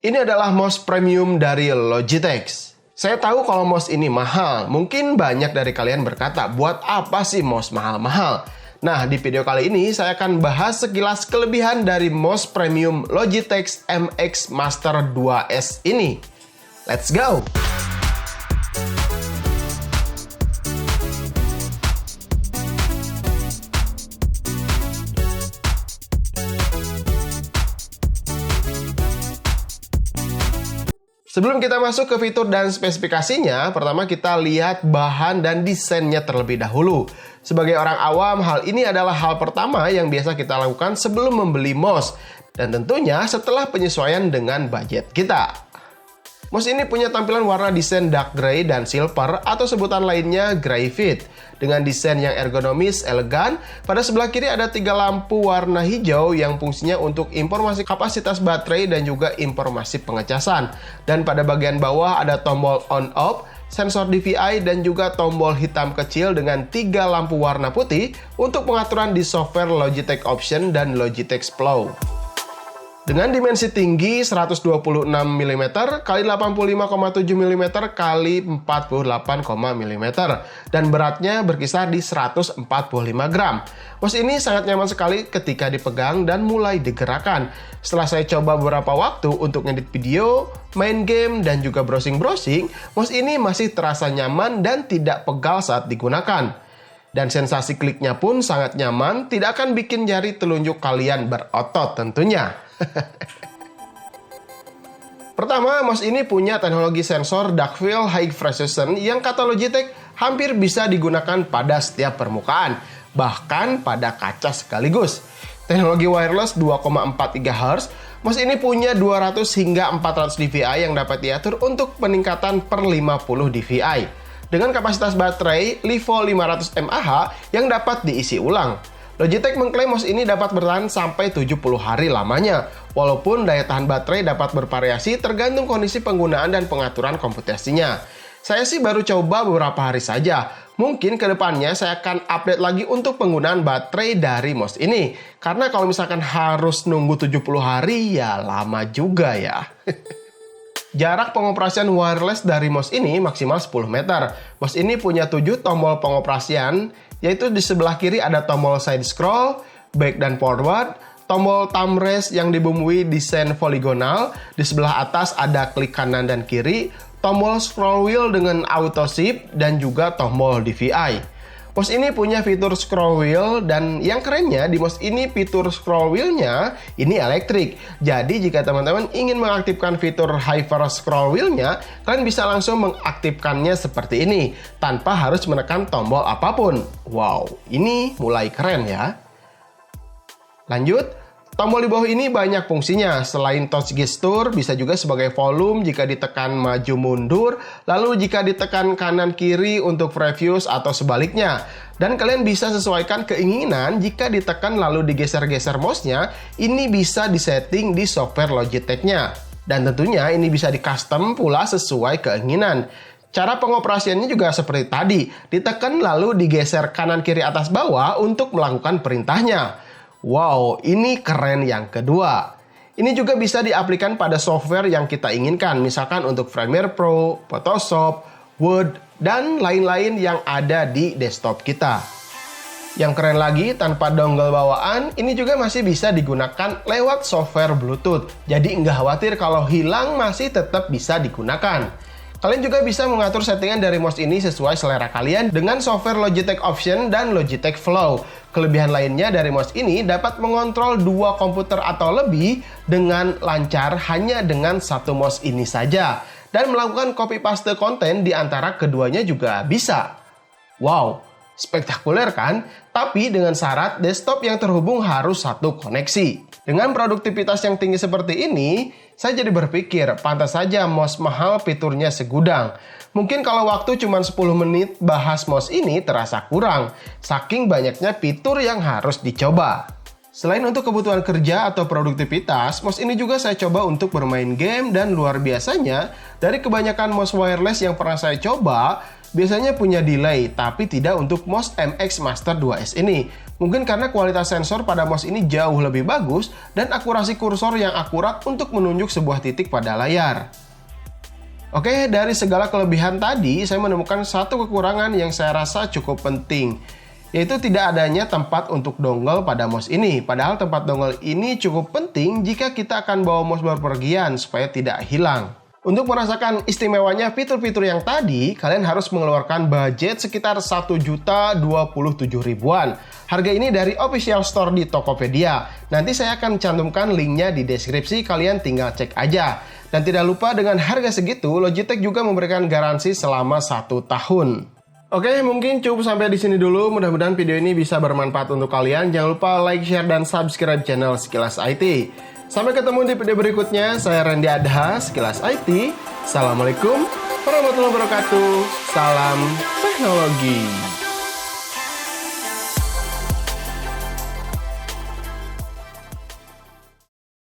Ini adalah mouse premium dari Logitech. Saya tahu kalau mouse ini mahal. Mungkin banyak dari kalian berkata, buat apa sih mouse mahal-mahal? Nah, di video kali ini saya akan bahas sekilas kelebihan dari mouse premium Logitech MX Master 2S ini. Let's go! Sebelum kita masuk ke fitur dan spesifikasinya, pertama kita lihat bahan dan desainnya terlebih dahulu. Sebagai orang awam, hal ini adalah hal pertama yang biasa kita lakukan sebelum membeli mouse. Dan tentunya setelah penyesuaian dengan budget kita. Mouse ini punya tampilan warna desain dark gray dan silver atau sebutan lainnya gray fit. Dengan desain yang ergonomis, elegan, pada sebelah kiri ada 3 lampu warna hijau yang fungsinya untuk informasi kapasitas baterai dan juga informasi pengecasan. Dan pada bagian bawah ada tombol on-off, sensor DVI, dan juga tombol hitam kecil dengan 3 lampu warna putih untuk pengaturan di software Logitech Option dan Logitech Flow. Dengan dimensi tinggi 126 mm x 85,7 mm x 48 mm dan beratnya berkisar di 145 gram. Mouse ini sangat nyaman sekali ketika dipegang dan mulai digerakkan. Setelah saya coba beberapa waktu untuk ngedit video, main game, dan juga browsing-browsing, mouse ini masih terasa nyaman dan tidak pegal saat digunakan. Dan sensasi kliknya pun sangat nyaman, tidak akan bikin jari telunjuk kalian berotot tentunya. Pertama, mouse ini punya teknologi sensor dark field high precision yang kata Logitech hampir bisa digunakan pada setiap permukaan, bahkan pada kaca sekaligus. Teknologi wireless 2,4 GHz, mouse ini punya 200 hingga 400 dpi yang dapat diatur untuk peningkatan per 50 dpi. Dengan kapasitas baterai LiVo 500 mAh yang dapat diisi ulang. Logitech mengklaim mouse ini dapat bertahan sampai 70 hari lamanya, walaupun daya tahan baterai dapat bervariasi tergantung kondisi penggunaan dan pengaturan komputasinya. Saya sih baru coba beberapa hari saja, mungkin kedepannya saya akan update lagi untuk penggunaan baterai dari mouse ini, karena kalau misalkan harus nunggu 70 hari ya lama juga ya. Jarak pengoperasian wireless dari mouse ini maksimal 10 meter. Mouse ini punya 7 tombol pengoperasian, yaitu di sebelah kiri ada tombol side scroll, back dan forward, tombol thumb rest yang dibumbui desain poligonal, di sebelah atas ada klik kanan dan kiri, tombol scroll wheel dengan auto shift, dan juga tombol DVI. Mouse ini punya fitur scroll wheel dan yang kerennya di mouse ini fitur scroll wheel-nya ini elektrik. Jadi jika teman-teman ingin mengaktifkan fitur hyper scroll wheel-nya, kalian bisa langsung mengaktifkannya seperti ini tanpa harus menekan tombol apapun. Wow, ini mulai keren ya. Lanjut. Tombol di bawah ini banyak fungsinya. Selain touch gesture, bisa juga sebagai volume jika ditekan maju mundur, lalu jika ditekan kanan kiri untuk previous atau sebaliknya. Dan kalian bisa sesuaikan keinginan jika ditekan lalu digeser-geser mouse-nya, ini bisa disetting di software Logitech-nya. Dan tentunya ini bisa di-custom pula sesuai keinginan. Cara pengoperasiannya juga seperti tadi, ditekan lalu digeser kanan kiri atas bawah untuk melakukan perintahnya. Wow, ini keren yang kedua. Ini juga bisa diaplikasikan pada software yang kita inginkan, misalkan untuk Premiere Pro, Photoshop, Word, dan lain-lain yang ada di desktop kita. Yang keren lagi, tanpa dongle bawaan, ini juga masih bisa digunakan lewat software Bluetooth. Jadi nggak khawatir kalau hilang, masih tetap bisa digunakan. Kalian juga bisa mengatur settingan dari mouse ini sesuai selera kalian dengan software Logitech Option dan Logitech Flow. Kelebihan lainnya dari mouse ini dapat mengontrol 2 komputer atau lebih dengan lancar hanya dengan satu mouse ini saja. Dan melakukan copy paste konten di antara keduanya juga bisa. Wow, spektakuler kan? Tapi dengan syarat desktop yang terhubung harus satu koneksi. Dengan produktivitas yang tinggi seperti ini, saya jadi berpikir, pantas saja mouse mahal fiturnya segudang. Mungkin kalau waktu cuma 10 menit bahas mouse ini terasa kurang, saking banyaknya fitur yang harus dicoba. Selain untuk kebutuhan kerja atau produktivitas, mouse ini juga saya coba untuk bermain game dan luar biasanya, dari kebanyakan mouse wireless yang pernah saya coba, biasanya punya delay, tapi tidak untuk mouse MX Master 2S ini. Mungkin karena kualitas sensor pada mouse ini jauh lebih bagus dan akurasi kursor yang akurat untuk menunjuk sebuah titik pada layar. Oke, dari segala kelebihan tadi, saya menemukan satu kekurangan yang saya rasa cukup penting, yaitu tidak adanya tempat untuk dongle pada mouse ini. Padahal tempat dongle ini cukup penting jika kita akan bawa mouse berpergian supaya tidak hilang. Untuk merasakan istimewanya fitur-fitur yang tadi, kalian harus mengeluarkan budget sekitar 1.027.000-an. Harga ini dari official store di Tokopedia. Nanti saya akan cantumkan linknya di deskripsi, kalian tinggal cek aja. Dan tidak lupa dengan harga segitu, Logitech juga memberikan garansi selama 1 tahun. Oke, mungkin cukup sampai di sini dulu. Mudah-mudahan video ini bisa bermanfaat untuk kalian. Jangan lupa like, share, dan subscribe channel Sekilas IT. Sampai ketemu di video berikutnya. Saya Randy Adha, Sekilas IT. Assalamualaikum warahmatullahi wabarakatuh. Salam teknologi.